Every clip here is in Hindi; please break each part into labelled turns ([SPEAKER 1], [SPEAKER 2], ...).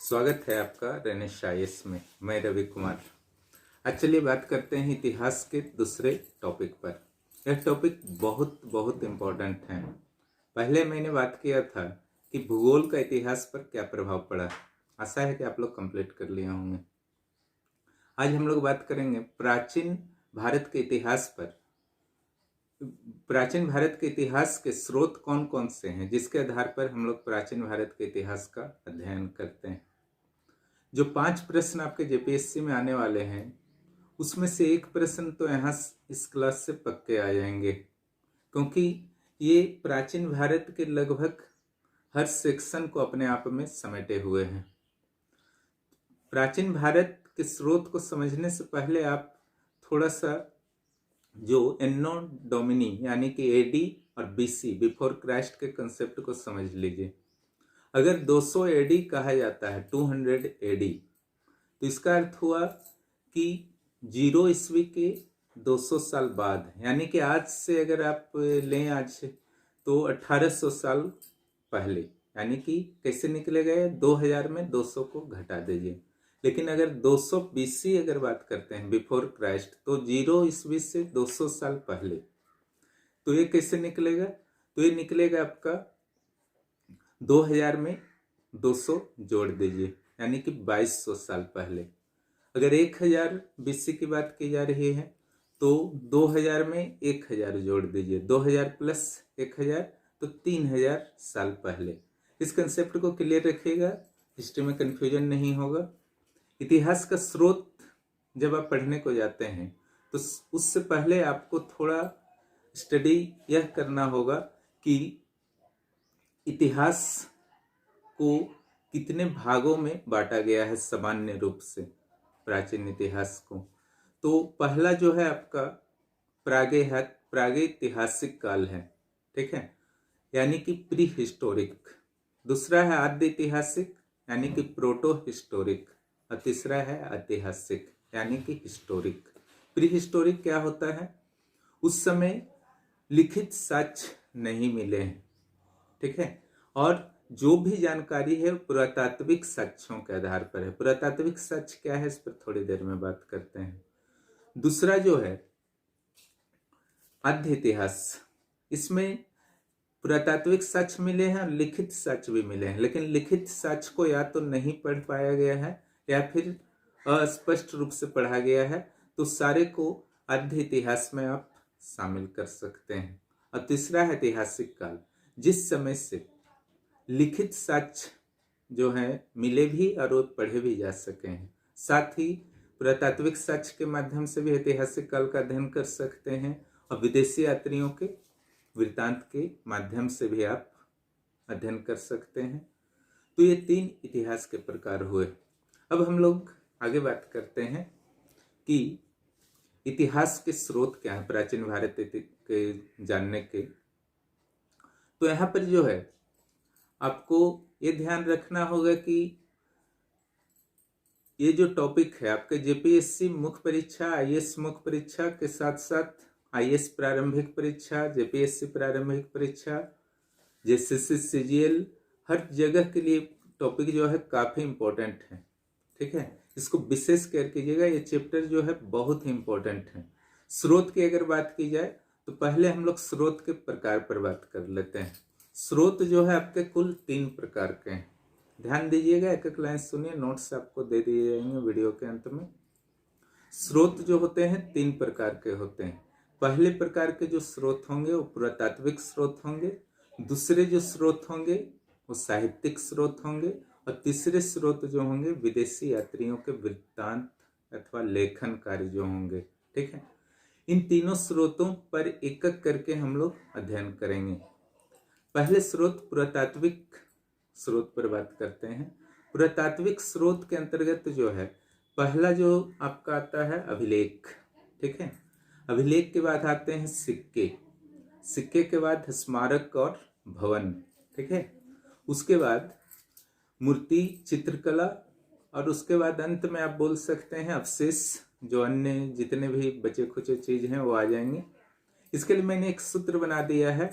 [SPEAKER 1] स्वागत है आपका रेनेश आईएएस में। मैं रवि कुमार। आज चलिए बात करते हैं इतिहास के दूसरे टॉपिक पर। यह टॉपिक बहुत बहुत इम्पोर्टेंट है। पहले मैंने बात किया था कि भूगोल का इतिहास पर क्या प्रभाव पड़ा। आशा है कि आप लोग कंप्लीट कर लिए होंगे। आज हम लोग बात करेंगे प्राचीन भारत के इतिहास पर। प्राचीन भारत के इतिहास के स्रोत कौन कौन से हैं, जिसके आधार पर हम लोग प्राचीन भारत के इतिहास का अध्ययन करते हैं। जो 5 प्रश्न आपके जेपीएससी में आने वाले हैं, उसमें से एक प्रश्न तो यहाँ इस क्लास से पक्के आ जाएंगे, क्योंकि ये प्राचीन भारत के लगभग हर सेक्शन को अपने आप में समेटे हुए हैं। प्राचीन भारत के स्रोत को समझने से पहले आप थोड़ा सा जो एन्नो डोमिनी यानी कि एडी और बीसी बिफोर क्राइस्ट के कंसेप्ट को समझ लीजिए। अगर 200 एडी कहा जाता है, 200 एडी, तो इसका अर्थ हुआ कि 0 ईस्वी के 200 साल बाद, यानी कि आज से अगर आप लें आज तो 1800 साल पहले, यानी कि कैसे निकलेगा, 2000 में 200 को घटा दीजिए। लेकिन अगर 200 बीसी अगर बात करते हैं बिफोर क्राइस्ट, तो 0 ईस्वी से 200 साल पहले, तो ये कैसे निकलेगा? तो ये निकलेगा आपका 2000 में 200 जोड़ दीजिए, यानी कि 2200 साल पहले। अगर 1000 बीसी की बात की जा रही है तो 2000 में 1000 जोड़ दीजिए, 2000 प्लस 1000 तो 3000 साल पहले। इस कंसेप्ट को क्लियर रखिएगा, हिस्ट्री में कंफ्यूजन नहीं होगा। इतिहास का स्रोत जब आप पढ़ने को जाते हैं तो उससे पहले आपको थोड़ा स्टडी यह करना होगा कि इतिहास को कितने भागों में बांटा गया है सामान्य रूप से प्राचीन इतिहास को। तो पहला जो है आपका प्रागैतिहासिक काल है, ठीक है, यानी कि प्री हिस्टोरिक। दूसरा है आद्य ऐतिहासिक यानी कि प्रोटो हिस्टोरिक, और तीसरा है ऐतिहासिक यानी कि हिस्टोरिक। प्री हिस्टोरिक क्या होता है? उस समय लिखित साक्ष्य नहीं मिले हैं, ठीक है, और जो भी जानकारी है पुरातात्विक साक्ष्यों के आधार पर है। पुरातात्विक साक्ष्य क्या है, इस पर थोड़ी देर में बात करते हैं। दूसरा जो है आद्य इतिहास, इसमें पुरातात्विक साक्ष्य मिले हैं और लिखित साक्ष्य भी मिले हैं, लेकिन लिखित साक्ष्य को या तो नहीं पढ़ पाया गया है या फिर अस्पष्ट रूप से पढ़ा गया है, तो सारे को आद्य इतिहास में आप शामिल कर सकते हैं। और तीसरा है ऐतिहासिक काल, जिस समय से लिखित साक्ष्य जो है मिले भी और वो पढ़े भी जा सके हैं। साथ ही पुरातात्विक साक्ष्य के माध्यम से भी ऐतिहासिक काल का अध्ययन कर सकते हैं, और विदेशी यात्रियों के वृत्तांत के माध्यम से भी आप अध्ययन कर सकते हैं। तो ये 3 इतिहास के प्रकार हुए। अब हम लोग आगे बात करते हैं कि इतिहास के स्रोत क्या है प्राचीन भारत के जानने के। तो यहाँ पर जो है आपको ये ध्यान रखना होगा कि ये जो टॉपिक है आपके जेपीएससी मुख्य परीक्षा, आईएएस मुख्य परीक्षा के साथ साथ आईएएस प्रारंभिक परीक्षा, जेपीएससी प्रारंभिक परीक्षा, जेसीसी, सीजीएल, हर जगह के लिए टॉपिक जो है काफी इंपॉर्टेंट है, ठीक है। इसको विशेष केयर कीजिएगा, ये चैप्टर जो है बहुत ही इंपॉर्टेंट है। स्रोत की अगर बात की जाए तो पहले हम लोग स्रोत के प्रकार पर बात कर लेते हैं। स्रोत जो है आपके कुल 3 प्रकार के हैं। ध्यान दीजिएगा, एक एक लाइन सुनिए, नोट्स आपको दे दिए जाएंगे वीडियो के अंत में। स्रोत जो होते हैं 3 प्रकार के होते हैं। पहले प्रकार के जो स्रोत होंगे वो पुरातात्विक स्रोत होंगे, दूसरे जो स्रोत होंगे वो साहित्यिक स्रोत होंगे, और तीसरे स्रोत जो होंगे विदेशी यात्रियों के वृत्तांत अथवा लेखन कार्य जो होंगे, ठीक है। इन तीनों स्रोतों पर एक एक करके हम लोग अध्ययन करेंगे। पहले स्रोत पुरातात्विक स्रोत पर बात करते हैं। पुरातात्विक स्रोत के अंतर्गत जो है पहला जो आपका आता है अभिलेख, ठीक है। अभिलेख के बाद आते हैं सिक्के, सिक्के के बाद स्मारक और भवन, ठीक है। उसके बाद मूर्ति, चित्रकला, और उसके बाद अंत में आप बोल सकते हैं अवशेष, जो अन्य जितने भी बचे खुचे चीज हैं वो आ जाएंगे। इसके लिए मैंने एक सूत्र बना दिया है,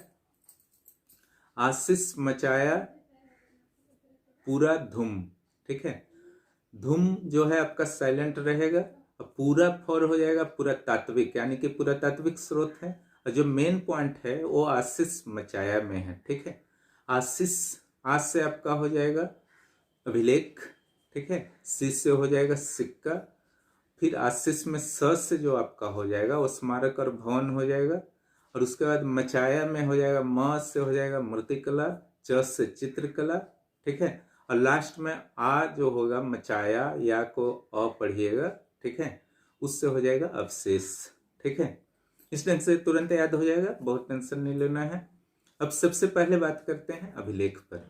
[SPEAKER 1] आशीष मचाया पूरा धूम, ठीक है। धूम जो है आपका साइलेंट रहेगा, और पूरा फॉर हो जाएगा पूरा तात्विक, यानी कि पूरा तात्विक स्रोत है। और जो मेन पॉइंट है वो आशीष मचाया में है, ठीक है। आशीष, आज से आपका हो जाएगा अभिलेख, ठीक है। सी से हो जाएगा सिक्का, फिर आशीष में स से जो आपका हो जाएगा वो स्मारक और भवन हो जाएगा, और उसके बाद मचाया में हो जाएगा म से हो जाएगा मूर्तिकला, च से चित्रकला, ठीक है। और लास्ट में आ जो होगा मचाया, या को अ पढ़िएगा, ठीक है, उससे हो जाएगा अवशेष, ठीक है। इस ढंग से तुरंत याद हो जाएगा, बहुत टेंशन नहीं लेना है। अब सबसे पहले बात करते हैं अभिलेख पर।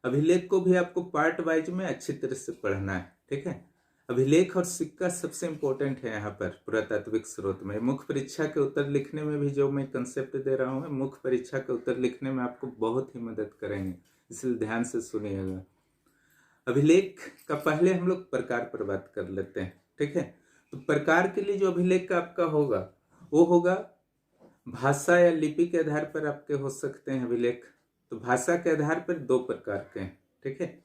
[SPEAKER 1] अभिलेख को भी आपको पार्ट वाइज में अच्छी तरह से पढ़ना है, ठीक है। अभिलेख और सिक्का सबसे इंपॉर्टेंट है यहाँ पर पुरातात्विक स्रोत में। मुख्य परीक्षा के उत्तर लिखने में भी जो मैं कंसेप्ट दे रहा हूँ, मुख्य परीक्षा के उत्तर लिखने में आपको बहुत ही मदद करेंगे, इसलिए ध्यान से सुनिएगा। अभिलेख का पहले हम लोग प्रकार पर बात कर लेते हैं, ठीक है। तो प्रकार के लिए जो अभिलेख का आपका होगा वो होगा भाषा या लिपि के आधार पर आपके हो सकते हैं अभिलेख। तो भाषा के आधार पर दो प्रकार के हैं, ठीक है।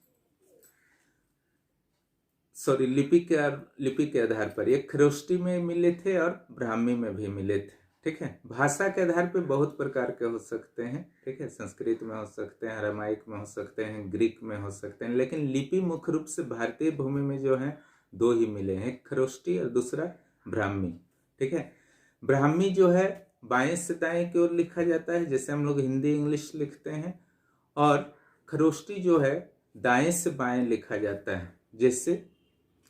[SPEAKER 1] सॉरी, लिपि के आधार पर, एक खरोष्टी में मिले थे और ब्राह्मी में भी मिले थे, ठीक है। भाषा के आधार पर बहुत प्रकार के हो सकते हैं, ठीक है। संस्कृत में हो सकते हैं, अरामाइक में हो सकते हैं, ग्रीक में हो सकते हैं, लेकिन लिपि मुख्य रूप से भारतीय भूमि में जो है दो ही मिले हैं, एक खरोष्टी और दूसरा ब्राह्मी, ठीक है। ब्राह्मी जो है बाएं से दाएं की ओर लिखा जाता है, जैसे हम लोग हिंदी इंग्लिश लिखते हैं, और खरोष्टी जो है दाएं से बाएं लिखा जाता है, जैसे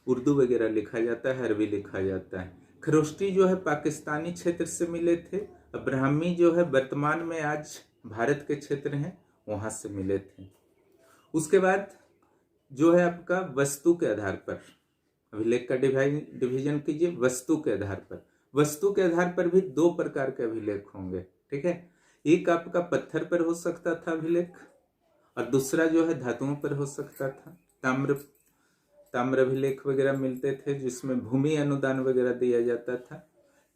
[SPEAKER 1] उर्दू वगैरह लिखा जाता है, अरबी लिखा जाता है। खरोष्टी जो है पाकिस्तानी क्षेत्र से मिले थे, और ब्राह्मी जो है वर्तमान में आज भारत के क्षेत्र हैं वहां से मिले थे। उसके बाद जो है आपका वस्तु के आधार पर अभिलेख का डिवीजन कीजिए, वस्तु के आधार पर। वस्तु के आधार पर भी दो प्रकार के अभिलेख होंगे, ठीक है। एक आपका पत्थर पर हो सकता था अभिलेख, और दूसरा जो है धातुओं पर हो सकता था। ताम्र अभिलेख वगैरह मिलते थे जिसमें भूमि अनुदान वगैरह दिया जाता था।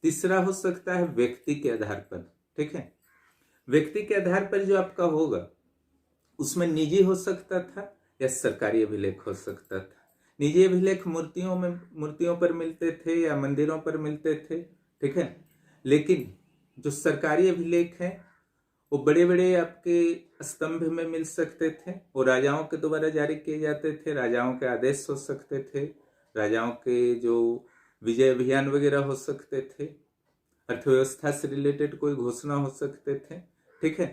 [SPEAKER 1] तीसरा हो सकता है व्यक्ति के आधार पर, ठीक है। व्यक्ति के आधार पर जो आपका होगा उसमें निजी हो सकता था या सरकारी अभिलेख हो सकता था। निजी अभिलेख मूर्तियों पर मिलते थे या मंदिरों पर मिलते थे, ठीक है। लेकिन जो सरकारी अभिलेख हैं वो बड़े बड़े आपके स्तंभ में मिल सकते थे, वो राजाओं के द्वारा जारी किए जाते थे, राजाओं के आदेश हो सकते थे, राजाओं के जो विजय अभियान वगैरह हो सकते थे, अर्थव्यवस्था से रिलेटेड कोई घोषणा हो सकते थे, ठीक है।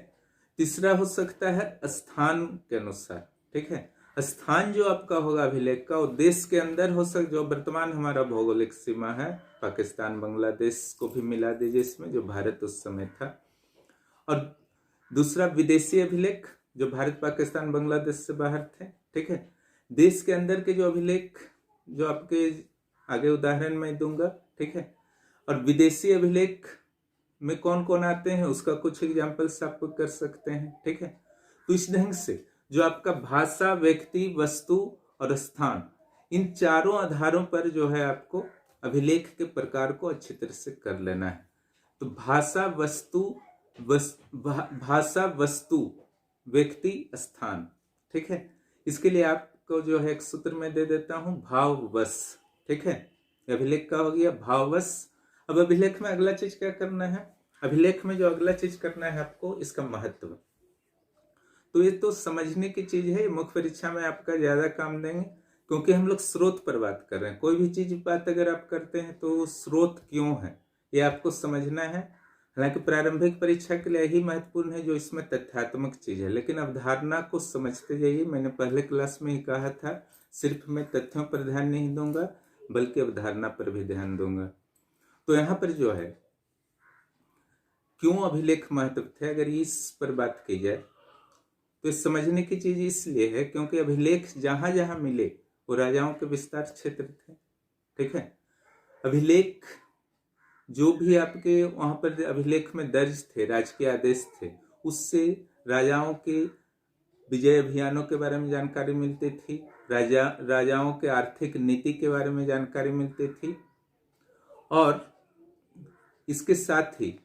[SPEAKER 1] तीसरा हो सकता है स्थान के अनुसार, ठीक है। स्थान जो आपका होगा अभिलेख का वो देश के अंदर हो सकता, जो वर्तमान हमारा भौगोलिक सीमा है, पाकिस्तान बांग्लादेश को भी मिला दीजिए इसमें, जो भारत उस समय था। और दूसरा विदेशी अभिलेख जो भारत पाकिस्तान बांग्लादेश से बाहर थे, ठीक है। देश के अंदर के जो अभिलेख जो आपके आगे उदाहरण मैं दूंगा, ठीक है। और विदेशी अभिलेख में कौन कौन आते हैं उसका कुछ एग्जाम्पल्स आप कर सकते हैं, ठीक है। तो इस ढंग से जो आपका भाषा, व्यक्ति, वस्तु और स्थान, इन चारों आधारों पर जो है आपको अभिलेख के प्रकार को अच्छी तरह से कर लेना है। तो भाषा, वस्तु, व्यक्ति, स्थान, ठीक है। इसके लिए आपको जो है एक सूत्र में दे देता हूं, भाववश, ठीक है। अभिलेख का हो गया भाववश। अब अभिलेख में अगला चीज क्या करना है, अभिलेख में जो अगला चीज करना है आपको, इसका महत्व। तो ये तो समझने की चीज है, मुख्य परीक्षा में आपका ज्यादा काम देंगे, क्योंकि हम लोग स्रोत पर बात कर रहे हैं। कोई भी चीज बात अगर आप करते हैं तो स्रोत क्यों है ये आपको समझना है। हालांकि प्रारंभिक परीक्षा के लिए यही महत्वपूर्ण है जो इसमें तथ्यात्मक चीज है, लेकिन अवधारणा को समझते जाइए। मैंने पहले क्लास में ही कहा था, सिर्फ मैं तथ्यों पर ध्यान नहीं दूंगा बल्कि अवधारणा पर भी ध्यान दूंगा। तो यहाँ पर जो है क्यों अभिलेख महत्व थे, अगर इस पर बात की जाए तो इस समझने की चीज इसलिए है क्योंकि अभिलेख जहां जहां मिले वो राजाओं के विस्तार क्षेत्र थे, ठीक है। अभिलेख जो भी आपके वहां पर अभिलेख में दर्ज थे, राजकीय आदेश थे, उससे राजाओं के विजय अभियानों के बारे में जानकारी मिलती थी, राजाओं के आर्थिक नीति के बारे में जानकारी मिलती थी। और इसके साथ ही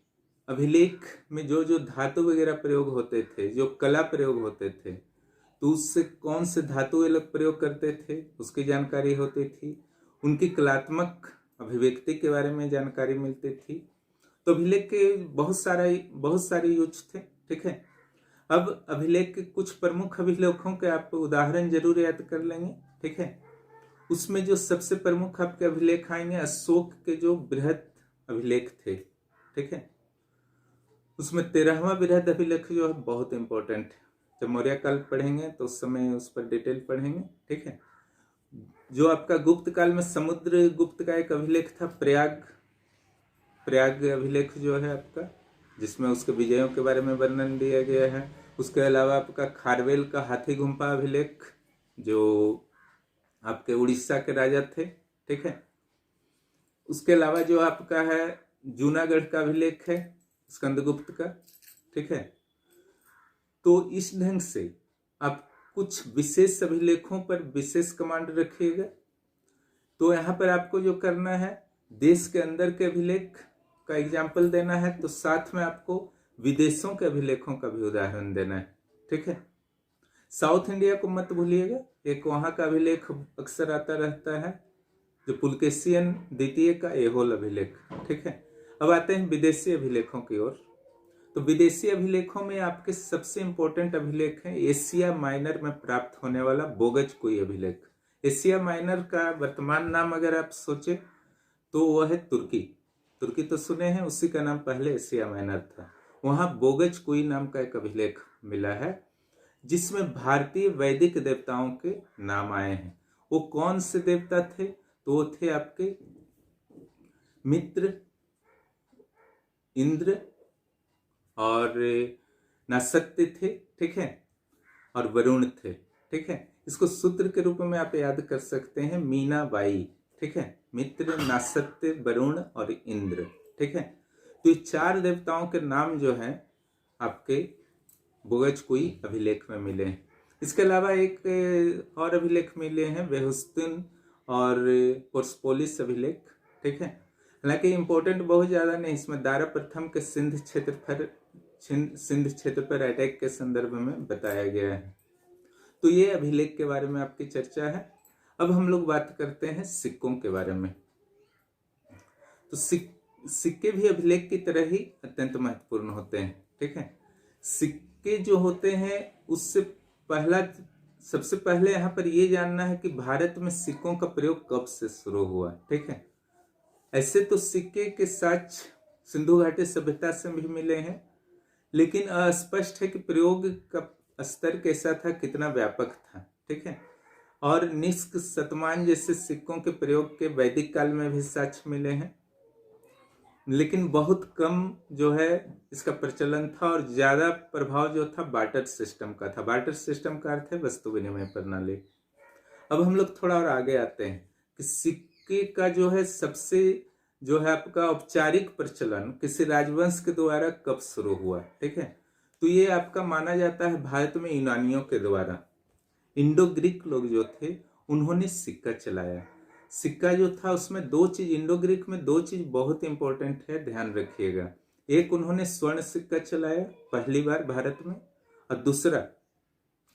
[SPEAKER 1] अभिलेख में जो जो धातु वगैरह प्रयोग होते थे, जो कला प्रयोग होते थे, तो उससे कौन से धातु ये लोग प्रयोग करते थे उसकी जानकारी होती थी, उनकी कलात्मक अभिव्यक्ति के बारे में जानकारी मिलती थी। तो अभिलेख के बहुत सारे यूज थे। ठीक है, अब अभिलेख के कुछ प्रमुख अभिलेखों के आप उदाहरण जरूर याद कर लेंगे। ठीक है, उसमें जो सबसे प्रमुख आपके अभिलेख आएंगे अशोक के जो बृहद अभिलेख थे। ठीक है, उसमें 13वां बृहद अभिलेख जो है बहुत इंपॉर्टेंट है। जब मौर्य काल पढ़ेंगे तो उस समय उस पर डिटेल पढ़ेंगे। ठीक है, जो आपका गुप्त काल में समुद्र गुप्त का एक अभिलेख था, प्रयाग अभिलेख जो है आपका, जिसमें उसके विजयों के बारे में वर्णन दिया गया है। उसके अलावा आपका खारवेल का हाथी गुम्फा अभिलेख जो आपके उड़ीसा के राजा थे। ठीक है, उसके अलावा जो आपका है जूनागढ़ का अभिलेख है स्कंदगुप्त का। ठीक है, तो इस ढंग से आप कुछ विशेष अभिलेखों पर विशेष कमांड रखिएगा। तो यहाँ पर आपको जो करना है देश के अंदर के अभिलेख का एग्जाम्पल देना है, तो साथ में आपको विदेशों के अभिलेखों का भी उदाहरण देना है। ठीक है, साउथ इंडिया को मत भूलिएगा, एक वहां का अभिलेख अक्सर आता रहता है जो पुलकेशियन द्वितीय का एहोल अभिलेख। ठीक है, अब आते हैं विदेशी अभिलेखों की ओर। तो विदेशी अभिलेखों में आपके सबसे इंपॉर्टेंट अभिलेख है एशिया माइनर में प्राप्त होने वाला बोगजकुई अभिलेख। एशिया माइनर का वर्तमान नाम अगर आप सोचे तो वह है तुर्की तो सुने हैं, उसी का नाम पहले एशिया माइनर था। वहां बोगजकुई नाम का एक अभिलेख मिला है जिसमें भारतीय वैदिक देवताओं के नाम आए हैं। वो कौन से देवता थे? तो वो थे आपके मित्र, इंद्र और नासत्य थे। ठीक है, और वरुण थे। ठीक है, इसको सूत्र के रूप में आप याद कर सकते हैं मीनाबाई। ठीक है, मित्र, नासत्य, वरुण और इंद्र। ठीक है, तो ये 4 देवताओं के नाम जो हैं आपके बोगजकुई अभिलेख में मिले हैं। इसके अलावा एक और अभिलेख मिले हैं वेहुस्तिन और पोर्सपोलिस अभिलेख। ठीक है, हालांकि इंपॉर्टेंट बहुत ज्यादा नहीं, इसमें दारा प्रथम के सिंध क्षेत्र पर अटैक के संदर्भ में बताया गया है। तो ये अभिलेख के बारे में आपकी चर्चा है। अब हम लोग बात करते हैं सिक्कों के बारे में। तो सिक्के भी अभिलेख की तरह ही अत्यंत महत्वपूर्ण होते हैं। ठीक है, सिक्के जो होते हैं उससे सबसे पहले यहाँ पर ये जानना है कि भारत में सिक्कों का प्रयोग कब से शुरू हुआ। ठीक है, ऐसे तो सिक्के के साक्ष्य सिंधु घाटी सभ्यता से भी मिले हैं, लेकिन अस्पष्ट है कि प्रयोग का स्तर कैसा था, कितना व्यापक था। ठीक है, और निष्क, शतमान जैसे सिक्कों के प्रयोग के वैदिक काल में भी साक्ष्य मिले हैं, लेकिन बहुत कम जो है इसका प्रचलन था और ज्यादा प्रभाव जो था बार्टर सिस्टम का था। बार्टर सिस्टम का अर्थ है वस्तु विनिमय प्रणाली। अब हम लोग थोड़ा और आगे आते हैं कि सिक्के का जो है सबसे जो है आपका औपचारिक प्रचलन किसी राजवंश के द्वारा कब शुरू हुआ। ठीक है, तो ये आपका माना जाता है भारत में यूनानियों के द्वारा। इंडो ग्रीक लोग जो थे उन्होंने सिक्का चलाया। सिक्का जो था उसमें 2 चीज, इंडो ग्रीक में 2 चीज बहुत इंपॉर्टेंट है, ध्यान रखिएगा। एक, उन्होंने स्वर्ण सिक्का चलाया पहली बार भारत में, और दूसरा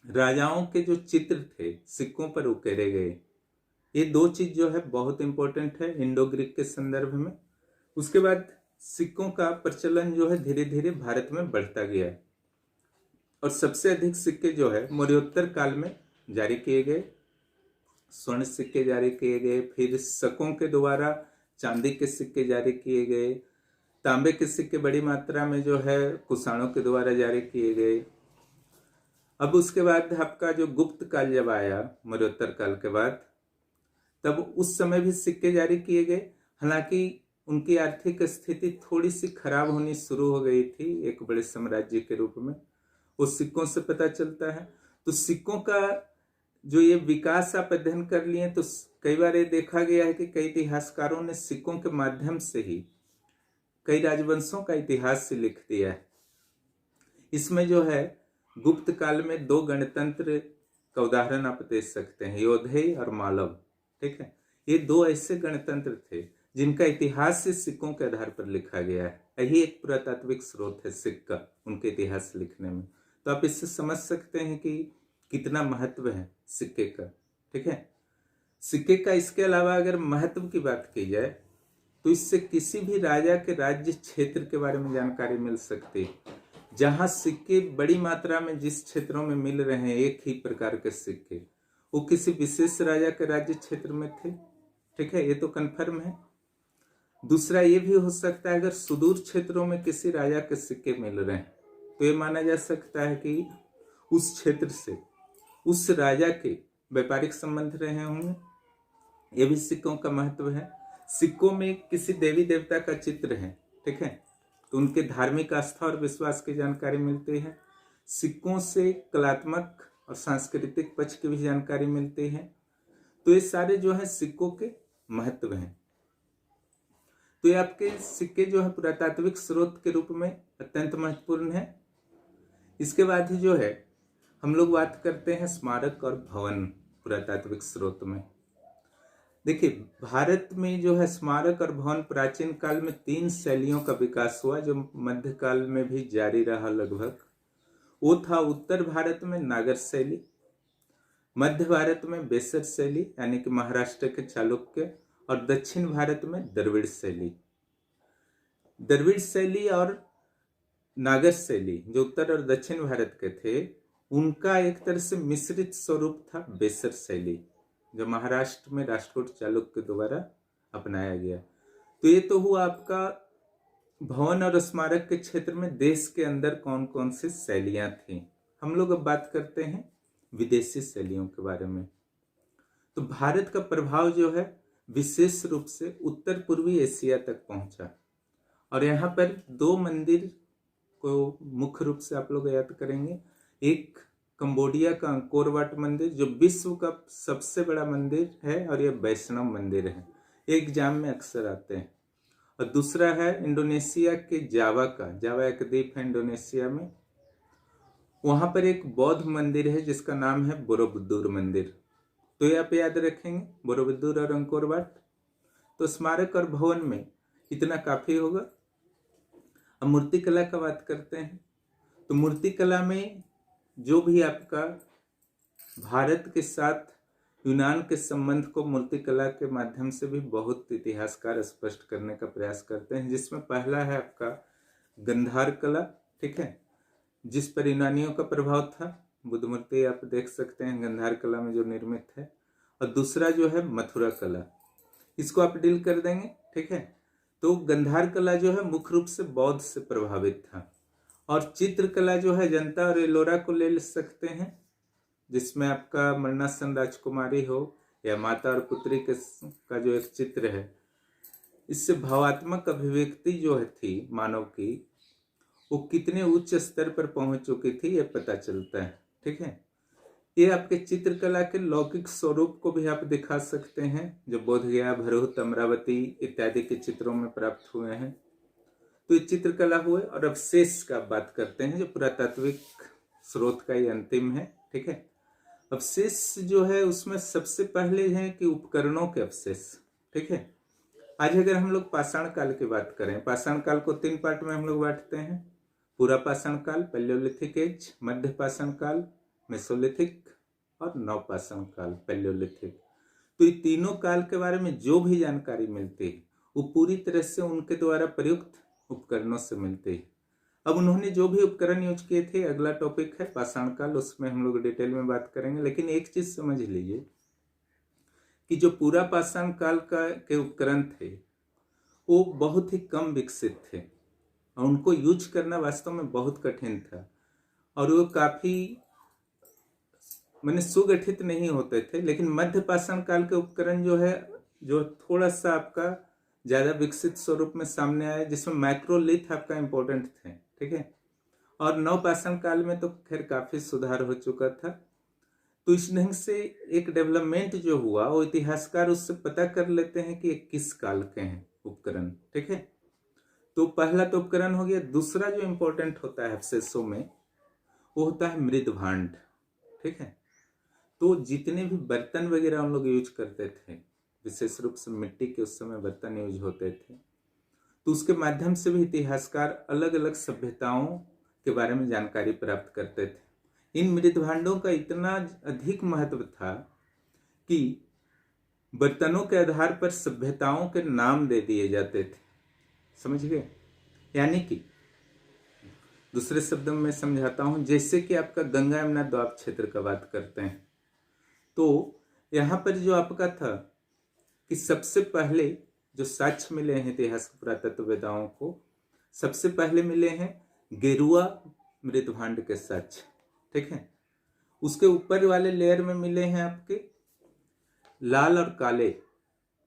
[SPEAKER 1] राजाओं के जो चित्र थे सिक्कों पर उकेरे गए। ये 2 चीज जो है बहुत इंपॉर्टेंट है इंडो ग्रीक के संदर्भ में। उसके बाद सिक्कों का प्रचलन जो है धीरे धीरे भारत में बढ़ता गया और सबसे अधिक सिक्के जो है मौर्योत्तर काल में जारी किए गए। स्वर्ण सिक्के जारी किए गए, फिर शकों के द्वारा चांदी के सिक्के जारी किए गए, तांबे के सिक्के बड़ी मात्रा में जो है कुषाणों के द्वारा जारी किए गए। अब उसके बाद आपका जो गुप्त काल जब आया मौर्योत्तर काल के बाद, तब उस समय भी सिक्के जारी किए गए। हालांकि उनकी आर्थिक स्थिति थोड़ी सी खराब होनी शुरू हो गई थी एक बड़े साम्राज्य के रूप में, उस सिक्कों से पता चलता है। तो सिक्कों का जो ये विकास आप अध्ययन कर लिए तो कई बार ये देखा गया है कि कई इतिहासकारों ने सिक्कों के माध्यम से ही कई राजवंशों का इतिहास से लिख दिया है। इसमें जो है गुप्त काल में 2 गणतंत्र का उदाहरण आप दे सकते हैं, योधेय और मालव। ठीक है, ये 2 ऐसे गणतंत्र थे जिनका इतिहास से सिक्कों के आधार पर लिखा गया है। यही एक पुरातात्विक स्रोत है सिक्का उनके इतिहास लिखने में। तो आप इससे समझ सकते हैं कि कितना महत्व है सिक्के का। ठीक है, सिक्के का इसके अलावा अगर महत्व की बात की जाए तो इससे किसी भी राजा के राज्य क्षेत्र के बारे में जानकारी मिल सकती है। जहां सिक्के बड़ी मात्रा में जिस क्षेत्रों में मिल रहे हैं एक ही प्रकार के सिक्के, वो किसी विशेष राजा के राज्य क्षेत्र में थे। ठीक है, ये तो कन्फर्म है। दूसरा ये भी हो सकता है अगर सुदूर क्षेत्रों में किसी राजा के सिक्के मिल रहे हैं तो ये माना जा सकता है कि उस क्षेत्र से उस राजा के व्यापारिक संबंध रहे होंगे। ये भी सिक्कों का महत्व है। सिक्कों में किसी देवी देवता का चित्र है, ठीक है, तो उनके धार्मिक आस्था और विश्वास की जानकारी मिलती है। सिक्कों से कलात्मक और सांस्कृतिक पक्ष की भी जानकारी मिलती है। तो ये सारे जो है सिक्कों के महत्व हैं। तो ये आपके सिक्के जो है पुरातात्विक स्रोत के रूप में अत्यंत महत्वपूर्ण है। इसके बाद ही जो है हम लोग बात करते हैं स्मारक और भवन पुरातात्विक स्रोत में। देखिए, भारत में जो है स्मारक और भवन प्राचीन काल में 3 शैलियों का विकास हुआ जो मध्यकाल में भी जारी रहा लगभग। वो था उत्तर भारत में नागर शैली, मध्य भारत में बेसर शैली यानी कि महाराष्ट्र के चालुक्य, और दक्षिण भारत में द्रविड़ शैली। द्रविड़ शैली और नागर शैली जो उत्तर और दक्षिण भारत के थे, उनका एक तरह से मिश्रित स्वरूप था बेसर शैली जो महाराष्ट्र में राष्ट्रकूट चालुक्य द्वारा अपनाया गया। तो ये तो हुआ आपका भवन और स्मारक के क्षेत्र में देश के अंदर कौन कौन सी शैलियां थी। हम लोग अब बात करते हैं विदेशी शैलियों के बारे में। तो भारत का प्रभाव जो है विशेष रूप से उत्तर पूर्वी एशिया तक पहुंचा, और यहाँ पर 2 मंदिर को मुख्य रूप से आप लोग याद करेंगे। एक कंबोडिया का अंकोर वाट मंदिर जो विश्व का सबसे बड़ा मंदिर है और यह वैष्णव मंदिर है, एग्जाम में अक्सर आते हैं। और दूसरा है इंडोनेशिया के जावा का, जावा एक द्वीप है इंडोनेशिया में, वहां पर एक बौद्ध मंदिर है जिसका नाम है बोरोबुदुर मंदिर। तो ये आप याद रखेंगे, बोरोबुदुर और अंकोर वाट। तो स्मारक और भवन में इतना काफी होगा। अब मूर्तिकला का बात करते हैं। तो मूर्तिकला में जो भी आपका भारत के साथ यूनान के संबंध को मूर्तिकला के माध्यम से भी बहुत इतिहासकार स्पष्ट करने का प्रयास करते हैं, जिसमें पहला है आपका गंधार कला, ठीक है, जिस पर यूनानियों का प्रभाव था। बुद्ध मूर्ति आप देख सकते हैं गंधार कला में जो निर्मित है। और दूसरा जो है मथुरा कला, इसको आप डील कर देंगे, ठीक है। तो गंधार कला जो है मुख्य रूप से बौद्ध से प्रभावित था। और चित्रकला जो है जनता और एलोरा को ले सकते हैं, जिसमें आपका मरणासन राजकुमारी हो या माता और पुत्री का जो एक चित्र है, इससे भावात्मक अभिव्यक्ति जो है थी मानव की, वो कितने उच्च स्तर पर पहुंच चुकी थी ये पता चलता है, ठीक है। ये आपके चित्रकला के लौकिक स्वरूप को भी आप दिखा सकते हैं जो बोधगया, भरूच, अमरावती इत्यादि के चित्रों में प्राप्त हुए हैं। तो ये चित्रकला हुए। और अवशेष का बात करते हैं जो पुरातात्विक स्रोत का ये अंतिम है, ठीक है। अवशेष जो है उसमें सबसे पहले है कि उपकरणों के अवशेष, ठीक है। आज अगर हम लोग पाषाण काल की बात करें, पाषाण काल को 3 पार्ट में हम लोग बांटते हैं। पूरा पाषाण काल, पैलियोलिथिक एज, मध्य पाषाण काल, मेसोलिथिक, और नव पाषाण काल, पैलियोलिथिक। तो ये तीनों काल के बारे में जो भी जानकारी मिलती है वो पूरी तरह से उनके द्वारा प्रयुक्त उपकरणों से मिलते हैं। अब उन्होंने जो भी उपकरण यूज किए थे, अगला टॉपिक है पाषाण काल, उसमें हम लोग डिटेल में बात करेंगे। लेकिन एक चीज समझ लीजिए कि जो पूरा पाषाण काल के उपकरण थे वो बहुत ही कम विकसित थे और उनको यूज करना वास्तव में बहुत कठिन था, और वो काफी माने सुगठित नहीं होते थे। लेकिन मध्य पाषाण काल के उपकरण जो है, जो थोड़ा सा आपका ज्यादा विकसित स्वरूप में सामने आया, जिसमें माइक्रोलिथ आपका इंपॉर्टेंट थे, ठीक है। और नव पाषाण काल में तो खैर काफी सुधार हो चुका था। तो इस ढंग से एक डेवलपमेंट जो हुआ वो इतिहासकार उससे पता कर लेते हैं कि किस काल के हैं उपकरण, ठीक है। तो पहला तो उपकरण हो गया। दूसरा जो इंपॉर्टेंट होता है अवशेषों में वो होता है मृद भांड, ठीक है। तो जितने भी बर्तन वगैरह हम लोग यूज करते थे, विशेष रूप से मिट्टी के उस समय बर्तन यूज होते थे, तो उसके माध्यम से भी इतिहासकार अलग अलग सभ्यताओं के बारे में जानकारी प्राप्त करते थे। इन मृद भांडों का इतना अधिक महत्व था कि बर्तनों के आधार पर सभ्यताओं के नाम दे दिए जाते थे। समझ गए? यानी कि दूसरे शब्दों में समझाता हूं, जैसे कि आपका गंगा यमुना द्वीप क्षेत्र का बात करते हैं, तो यहां पर जो आपका था कि सबसे पहले जो साक्ष्य मिले हैं इतिहास पुरातत्ववेदाओं को, सबसे पहले मिले हैं गेरुआ मृदभांड के साक्ष्य। ठीक है, उसके ऊपर वाले लेयर में मिले हैं आपके लाल और काले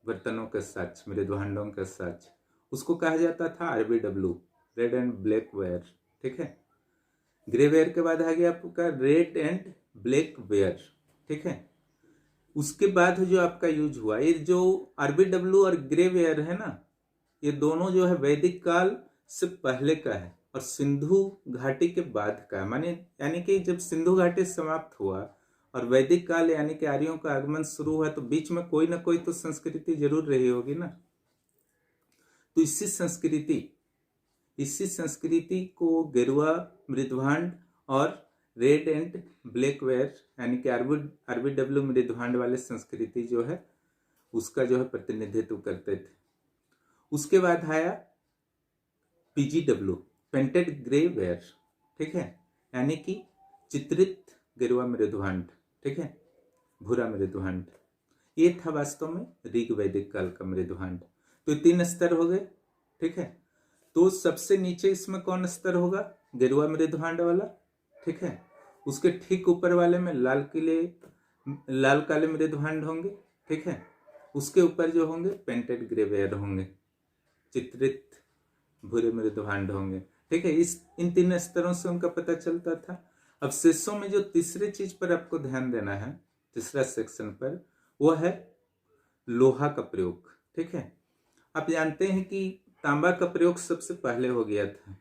[SPEAKER 1] बर्तनों के साक्ष्य, मृदभांडों के साक्ष्य। उसको कहा जाता था RBW, red and black ware. ठीक है, ग्रे वेयर के बाद आ गया आपका रेड एंड ब्लैक वेयर। ठीक है, उसके बाद जो आपका यूज हुआ, ये जो RBW और ग्रे वेयर है ना, ये दोनों जो है वैदिक काल से पहले का है और सिंधु घाटी के बाद का है। माने यानी कि जब सिंधु घाटी समाप्त हुआ और वैदिक काल यानी कि आर्यों का आगमन शुरू हुआ, तो बीच में कोई ना कोई तो संस्कृति जरूर रही होगी ना। तो इसी संस्कृति को गेरुआ मृदभांड और रेड एंड ब्लैक वेयर यानी कि RBW मृदभांड वाले संस्कृति जो है उसका जो है प्रतिनिधित्व करते थे। उसके बाद आया PGW, पेंटेड ग्रे वेयर। ठीक है, यानी कि चित्रित गेरुआ मृदभांड। ठीक है, भूरा मृदभांड। ये था वास्तव में ऋग वैदिक काल का मृदभांड। तो 3 स्तर हो गए। ठीक है, तो सबसे नीचे इसमें कौन स्तर होगा? गेरुआ मृदभांड वाला। ठीक है, उसके ठीक ऊपर वाले में लाल काले मृदभांड होंगे। ठीक है, उसके ऊपर जो होंगे पेंटेड ग्रे वेयर होंगे, चित्रित भूरे मृदभांड होंगे। ठीक है, इन 3 स्तरों से उनका पता चलता था। अब शेषों में जो तीसरी चीज पर आपको ध्यान देना है, तीसरा सेक्शन पर, वो है लोहा का प्रयोग। ठीक है, आप जानते हैं कि तांबा का प्रयोग सबसे पहले हो गया था।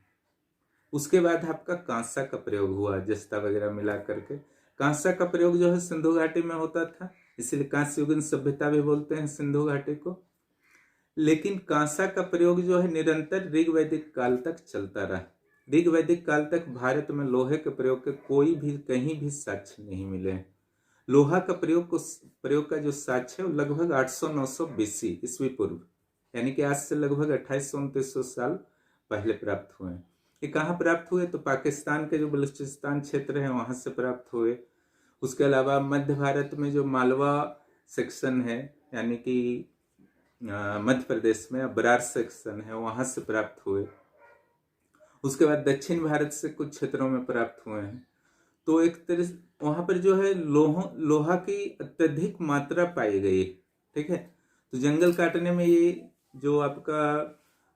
[SPEAKER 1] उसके बाद आपका कांसा का प्रयोग हुआ, जस्ता वगैरह मिला करके। कांसा का प्रयोग जो है सिंधु घाटी में होता था, इसलिए कांस्य युगीन सभ्यता भी बोलते हैं सिंधु घाटी को। लेकिन कांसा का प्रयोग जो है निरंतर ऋग वैदिक काल तक चलता रहा। ऋग वैदिक काल तक भारत में लोहे के प्रयोग के कोई भी कहीं भी साक्ष्य नहीं मिले। लोहा का प्रयोग का जो साक्ष्य है वो लगभग 800-900 BC ईस्वी पूर्व, यानी कि आज से लगभग 2800-2900 साल पहले प्राप्त हुए। ये कहाँ प्राप्त हुए? तो पाकिस्तान के जो बलूचिस्तान क्षेत्र है वहां से प्राप्त हुए। उसके अलावा मध्य भारत में जो मालवा सेक्शन है, यानी कि मध्य प्रदेश में बरार सेक्शन है, वहां से प्राप्त हुए। उसके बाद दक्षिण भारत से कुछ क्षेत्रों में प्राप्त हुए हैं। तो एक तरह से वहां पर जो है लोहा की अत्यधिक मात्रा पाई गई। ठीक है, तो जंगल काटने में ये जो आपका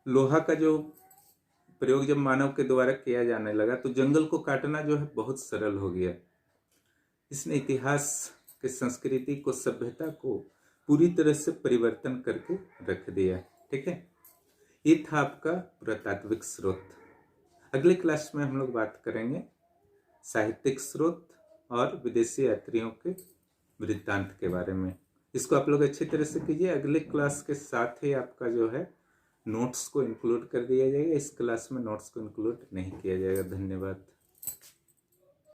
[SPEAKER 1] लोहा का जो प्रयोग जब मानव के द्वारा किया जाने लगा, तो जंगल को काटना जो है बहुत सरल हो गया। इसने इतिहास के संस्कृति को, सभ्यता को पूरी तरह से परिवर्तन करके रख दिया। ठीक है, ये था आपका पुरातात्विक स्रोत। अगले क्लास में हम लोग बात करेंगे साहित्यिक स्रोत और विदेशी यात्रियों के वृत्तांत के बारे में। इसको आप लोग अच्छी तरह से कीजिए। अगले क्लास के साथ ही आपका जो है नोट्स को इंक्लूड कर दिया जाएगा। इस क्लास में नोट्स को इंक्लूड नहीं किया जाएगा। धन्यवाद।